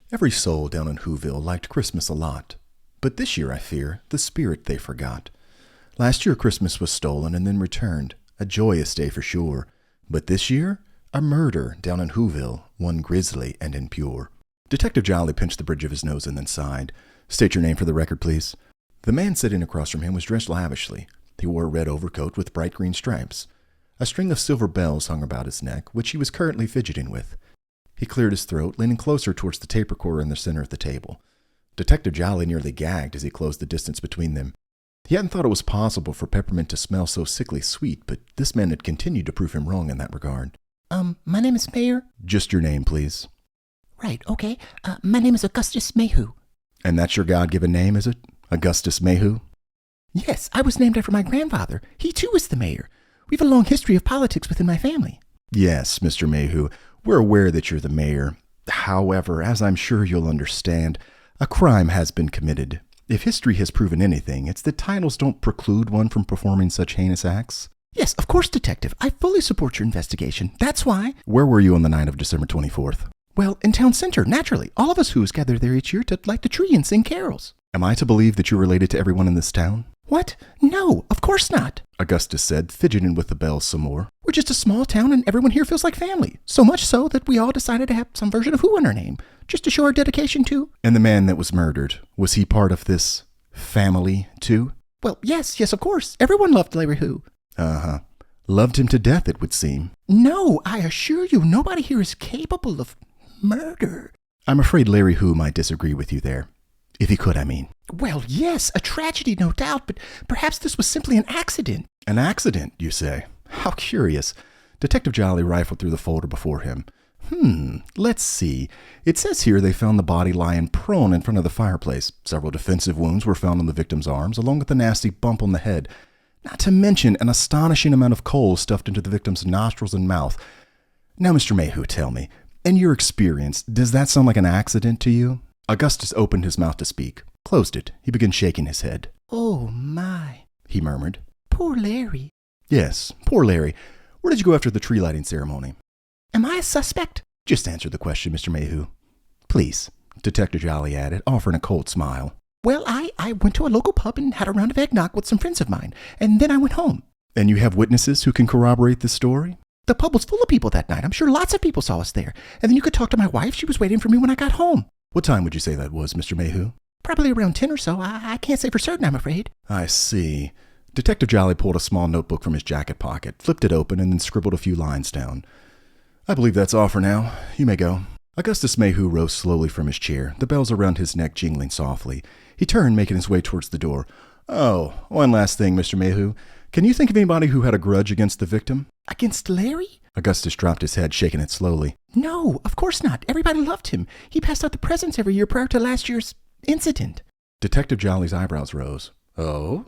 Every soul down in Whoville liked Christmas a lot. But this year, I fear, the spirit they forgot. Last year, Christmas was stolen and then returned. A joyous day for sure. But this year, a murder down in Whoville, one grisly and impure. Detective Jolly pinched the bridge of his nose and then sighed. State your name for the record, please. The man sitting across from him was dressed lavishly. He wore a red overcoat with bright green stripes. A string of silver bells hung about his neck, which he was currently fidgeting with. He cleared his throat, leaning closer towards the tape recorder in the center of the table. Detective Jolly nearly gagged as he closed the distance between them. He hadn't thought it was possible for Peppermint to smell so sickly sweet, but this man had continued to prove him wrong in that regard. My name is Mayor. Just your name, please. Right, okay. My name is Augustus Mayhew. And that's your God-given name, is it? Augustus Mayhew? Yes, I was named after my grandfather. He too was the mayor. We've a long history of politics within my family. Yes, Mr. Mayhew. We're aware that you're the mayor. However, as I'm sure you'll understand, a crime has been committed. If history has proven anything, it's that titles don't preclude one from performing such heinous acts. Yes, of course, Detective. I fully support your investigation. That's why. Where were you on the night of December 24th? Well, in town center, naturally. All of us Who's gather there each year to light the tree and sing carols. Am I to believe that you're related to everyone in this town? What? No, of course not. Augustus said, fidgeting with the bells some more. We're just a small town and everyone here feels like family. So much so that we all decided to have some version of Who in our name, just to show our dedication to... And the man that was murdered, was he part of this family too? Well, yes, of course. Everyone loved Larry Who. Uh-huh. Loved him to death, it would seem. No, I assure you, nobody here is capable of murder. I'm afraid Larry Who might disagree with you there. If he could, I mean. Well, yes, a tragedy, no doubt, but perhaps this was simply an accident. An accident, you say? How curious. Detective Jolly rifled through the folder before him. Let's see. It says here they found the body lying prone in front of the fireplace. Several defensive wounds were found on the victim's arms, along with a nasty bump on the head. Not to mention an astonishing amount of coal stuffed into the victim's nostrils and mouth. Now, Mr. Mayhew, tell me, in your experience, does that sound like an accident to you? Augustus opened his mouth to speak, closed it. He began shaking his head. Oh, my, he murmured. Poor Larry. Yes, poor Larry. Where did you go after the tree lighting ceremony? Am I a suspect? Just answer the question, Mr. Mayhew. Please, Detective Jolly added, offering a cold smile. Well, I went to a local pub and had a round of eggnog with some friends of mine, and then I went home. And you have witnesses who can corroborate this story? The pub was full of people that night. I'm sure lots of people saw us there. And then you could talk to my wife. She was waiting for me when I got home. What time would you say that was, Mr. Mayhew? Probably around 10 or so. I can't say for certain, I'm afraid. I see. Detective Jolly pulled a small notebook from his jacket pocket, flipped it open, and then scribbled a few lines down. I believe that's all for now. You may go. Augustus Mayhew rose slowly from his chair, the bells around his neck jingling softly. He turned, making his way towards the door. Oh, one last thing, Mr. Mayhew. Can you think of anybody who had a grudge against the victim? Against Larry? Augustus dropped his head, shaking it slowly. No, of course not. Everybody loved him. He passed out the presents every year prior to last year's incident. Detective Jolly's eyebrows rose. Oh?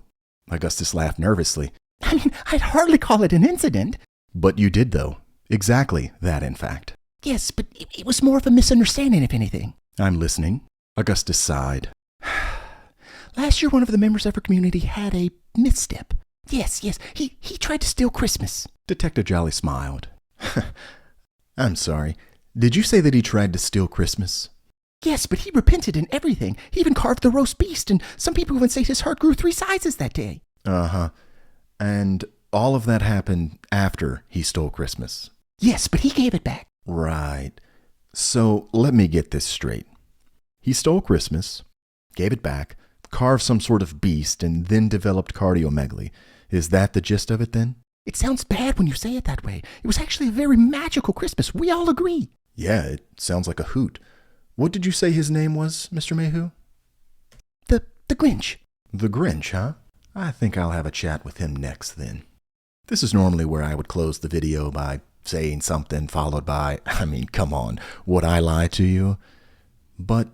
Augustus laughed nervously. I mean, I'd hardly call it an incident. But you did, though. Exactly that, in fact. Yes, but it was more of a misunderstanding, if anything. I'm listening. Augustus sighed. Last year, one of the members of our community had a misstep. Yes, he tried to steal Christmas. Detective Jolly smiled. I'm sorry. Did you say that he tried to steal Christmas? Yes, but he repented and everything. He even carved the roast beast, and some people even say his heart grew 3 sizes that day. Uh-huh. And all of that happened after he stole Christmas? Yes, but he gave it back. Right. So let me get this straight. He stole Christmas, gave it back, carved some sort of beast, and then developed cardiomegaly. Is that the gist of it then? It sounds bad when you say it that way. It was actually a very magical Christmas. We all agree. Yeah, it sounds like a hoot. What did you say his name was, Mr. Mayhew? The Grinch. The Grinch, huh? I think I'll have a chat with him next then. This is normally where I would close the video by saying something followed by, come on, would I lie to you? But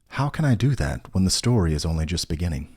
how can I do that when the story is only just beginning?